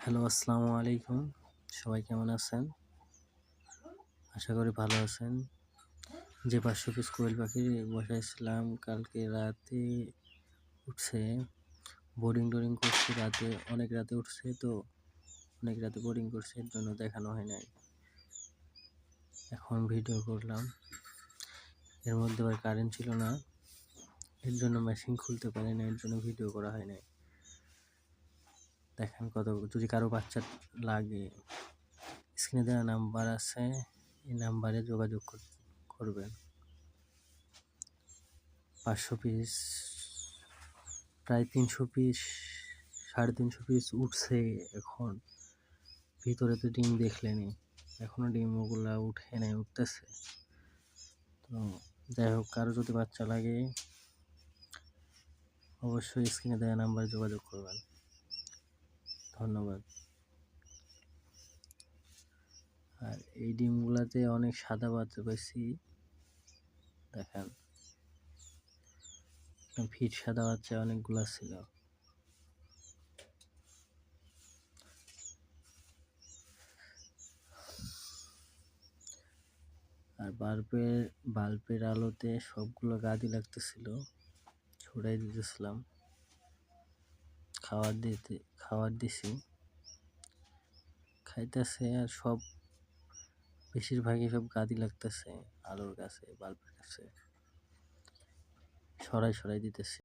Hello, আসসালামু আলাইকুম। সবাই কেমন আছেন? আশা করি ভালো আছেন। যে ৫০০ পিস কোয়েল পাখি বসাইছিলাম কালকে রাতে উঠছে। বোর্ডিং করছি রাতে, অনেক রাতে উঠছে তো, অনেক রাতে বোর্ডিং করছে, এর জন্য দেখানো হয় নাই। এখন ভিডিও করলাম। এর মধ্যে আবার কারেন্ট ছিল না, এর জন্য মেশিন খুলতে পারি না, এর জন্য ভিডিও করা হয় নাই। দেখেন যদি কারো বাচ্চা লাগে, স্ক্রিনে দেওয়া নাম্বার আছে, এই নাম্বারে যোগাযোগ করবেন। ৫০০ পিস, প্রায় ৩০০ পিস, ৩৫০ পিস উঠছে। এখন ভিতরে তো ডিম দেখলেনি, এখনো ডিম ওগুলা উঠে নাই, উঠতেছে। তো যাই হোক, কারো যদি বাচ্চা লাগে অবশ্যই স্ক্রিনে দেওয়া নাম্বারে যোগাযোগ করবেন। ধন্যবাদ। আর এই ডিমগুলাতে অনেক সাদা বাচ্চা পাইছি, দেখেন ফিট সাদা বাচ্চা অনেকগুলা ছিল। আর বাল্বের আলোতে সবগুলো গাদি লাগতেছিল, ছড়াই দিতেছিলাম, খাবার দিছি, খাইতেছে। আর বেশিরভাগই সব গাদি লাগতেছে আলোর কাছে, বাল্বের কাছে, সরাই দিতেছি।